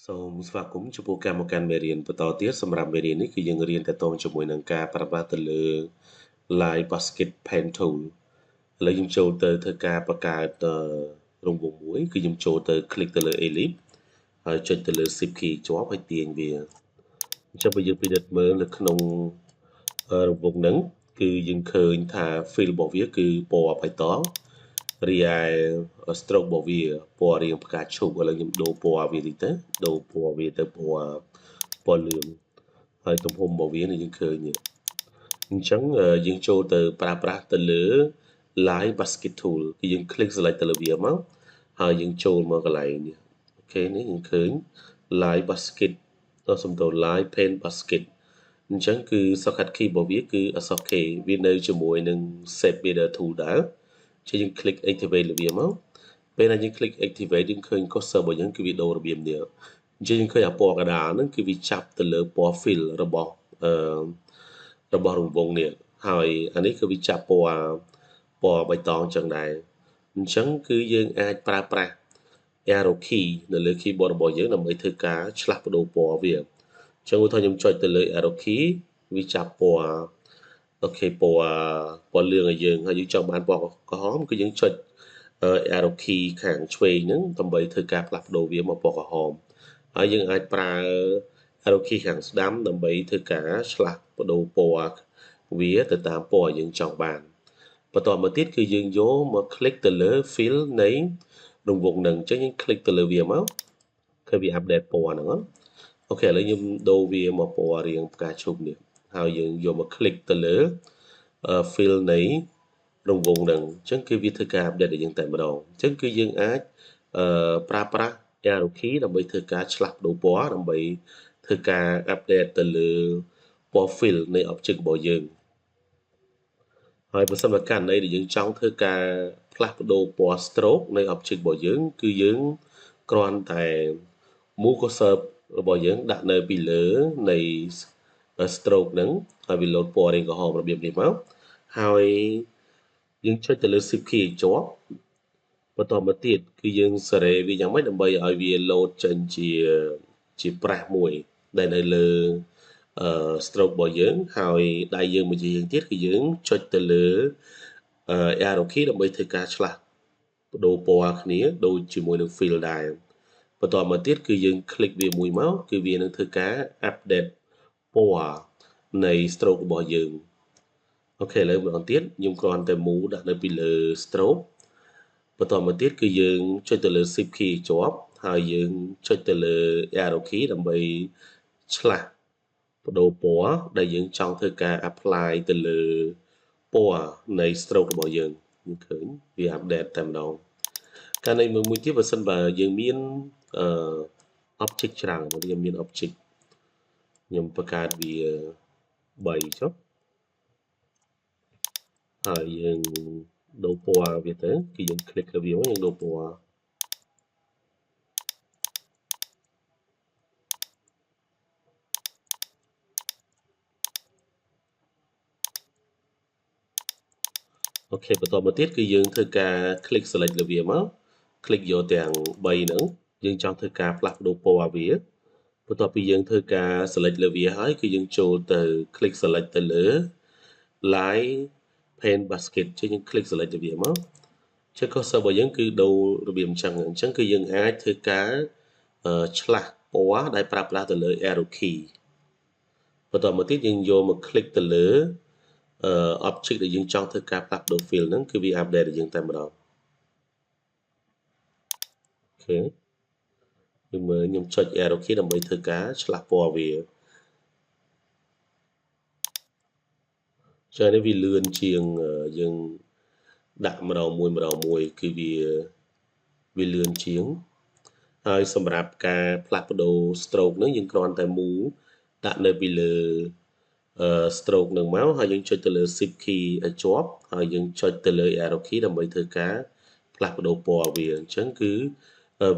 សូមស្វាគមន៍ចំពោះកម្មការមេរៀនបន្តទៀតសម្រាប់មេរៀននេះគឺយើងរៀនតទៅជាមួយនឹងការប្រើប្រាស់ទៅលើ Line Busket Pen Tool ឥឡូវយើងចូលទៅធ្វើការបង្កើតរង្វង់មួយគឺយើងចូលទៅ click ទៅលើ ellipse ហើយចុចទៅលើ Shift key ជាប់ហើយទាញវាអញ្ចឹងបើយើងពិនិត្យមើលនៅក្នុងរង្វង់ហ្នឹងគឺយើងឃើញថា fill របស់វាគឺពណ៌បៃតងរីឯ stroke របស់វាពណ៌រាងផ្កាឈូកឥឡូវខ្ញុំដូរពណ៌វាតិចទៅដូរពណ៌វាទៅពណ៌លឿងហើយទំហំរបស់វានេះយើងឃើញនេះអញ្ចឹងយើងចូលទៅប្រើប្រាស់ទៅលើ Line Busket Tool គឺយើង click select ទៅលើវាមកហើយយើងចូលមកកន្លែងនេះអូខេនេះយើងឃើញ Line Busket ដល់សំដៅ Line Pen Busket អញ្ចឹងគឺ shortcut key របស់វាគឺអក្សរ K វានៅជាមួយនឹង Shape Builder Tool ដែរជាយើង click activate លើវាមកពេលដែលយើង click activate យើងឃើញ cursor របស់យើងគឺវាដូររបៀបនេះអញ្ចឹងយើងឃើញអាពណ៌កណ្ដាលហ្នឹងគឺវាចាប់ទៅលើពណ៌ fill របស់រង្វង់នេះហើយអានេះគឺវាចាប់ពណ៌បៃតងចឹងដែរអញ្ចឹងគឺយើងអាចប្រើប្រាស់ arrow key នៅលើ keyboard របស់យើងដើម្បីធ្វើការឆ្លាស់ប្ដូរពណ៌វាអញ្ចឹងឧទាហរណ៍ខ្ញុំចុចទៅលើ arrow key វាចាប់ពណ៌អូខេពណ៌លឿងឲ្យយើងហើយយើងចង់បានពណ៌ក្រហមគឺយើងចុច arrow key ខាងឆ្វេងហ្នឹងដើម្បីធ្វើការផ្លាស់ប្ដូរវាមកពណ៌ក្រហមហើយយើងអាចប្រើ arrow key ខាងស្ដាំដើម្បីធ្វើការឆ្លាស់ប្ដូរពណ៌វាទៅតាមពណ៌យើងចង់បានបន្តមកទៀតគឺយើងយកមក click ទៅលើ fill នៃរង្វង់ហ្នឹងអញ្ចឹងយើង click ទៅលើវាមកឃើញវា update ពណ៌ហ្នឹងអូខេឥឡូវខ្ញុំដូរវាមកពណ៌រាងផ្កាឈូកនេះហើយយើងយកមក click ទៅលើ fill នៃរង្វង់ហ្នឹងអញ្ចឹងគឺវាធ្វើការ update ឲ្យយើងតែម្ដងអញ្ចឹងគឺយើងអាចប្រើប្រាស់ arrow key ដើម្បីធ្វើការឆ្លាស់ប្ដូរពណ៌ដើម្បីធ្វើការ update ទៅលើពណ៌ fill នៃ object របស់យើងហើយបើសិនបើករណីដែលយើងចង់ធ្វើការផ្លាស់ប្ដូរពណ៌ stroke នៃ object របស់យើងគឺយើងគ្រាន់តែ move cursor របស់យើងដាក់នៅពីលើនៃ stroke ហ្នឹងហើយវាលោតពណ៌រាងក្រហមរបៀបនេះមកហើយយើងចុចទៅលើ shift key ឲ្យជាប់បន្តមកទៀតគឺយើងសេរីវាយ៉ាងម៉េចដើម្បីឲ្យវាលោតចេញជាប្រាសមួយដែលនៅលើstroke របស់យើងហើយដៃយើងមួយជាងទៀតគឺយើងចុចទៅលើarrow key ដើម្បីធ្វើការឆ្លាស់ប្ដូរពណ៌គ្នាដូចជាមួយនឹង fill ដែរបន្តមកទៀតគឺយើង click វាមួយមកគឺវានឹងធ្វើការ update ពណ៌នៃ stroke របស់យើងអូខេឥឡូវម្ដងទៀតខ្ញុំគ្រាន់តែ move ដាក់នៅពីលើ stroke បន្តមកទៀតគឺយើងចុចទៅលើ shift key ជាប់ហើយយើងចុចទៅលើ arrow key ដើម្បីឆ្លាស់ប្ដូរពណ៌ដែលយើងចង់ធ្វើការ apply ទៅលើពណ៌នៃ stroke របស់យើងឃើញវា update តែម្ដងករណីមួយទៀតបើសិនបើយើងមានobject ច្រើនយើងមាន object ខ្ញុំបង្កើតវា3ចុះហើយយើងដូរពណ៌វាទៅគឺយើង click លើវាមកយើងដូរពណ៌អូខេបន្តមកទៀតគឺយើងធ្វើការ click select លើវាមក click យកទាំង3ហ្នឹងយើងចង់ធ្វើការផ្លាស់ប្ដូរពណ៌វាបន្ទាប់ពីយើងធ្វើការ select លើវាហើយគឺយើងចូលទៅ click select ទៅលើ line pen basket ចឹងយើង click select លើវាមកចឹង cursor របស់យើងគឺដូររបៀបអញ្ចឹងគឺយើងអាចធ្វើការឆ្លាស់ពណ៌ដែលប្រើប្រាស់ទៅលើ arrow key បន្តមកទៀតយើងយកមក click ទៅលើobject ដែលយើងចង់ធ្វើការផ្លាស់ប្ដូរ fill ហ្នឹងគឺវា update ឲ្យយើងតែម្ដងអូខេយើងមើលខ្ញុំចុច arrow key ដើម្បីធ្វើការឆ្លាស់ពណ៌វាចឹងនេះវាលឿនជាងយើងដាក់ម្ដងមួយគឺវាលឿនជាងហើយសម្រាប់ការផ្លាស់ប្ដូរ stroke ហ្នឹងយើងគ្រាន់តែ move ដាក់នៅពីលើ stroke នឹងមកហើយយើងចុចទៅលើ shift key ឲ្យជាប់ហើយយើងចុចទៅលើ arrow key ដើម្បីធ្វើការផ្លាស់ប្ដូរពណ៌វាអញ្ចឹងគឺ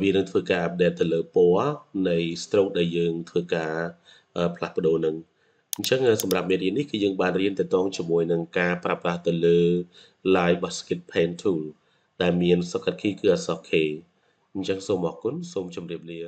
វានឹងធ្វើការ update ទៅលើពណ៌នៃ stroke ដែលយើងធ្វើការផ្លាស់ប្ដូរនឹងអញ្ចឹងសម្រាប់មេរៀននេះគឺយើងបានរៀនទាក់ទងជាមួយនឹងការប្រើប្រាស់ទៅលើ Line Busket Pen Tool ដែលមាន shortcut key គឺអក្សរ K អញ្ចឹងសូមអរគុណសូមជម្រាបលា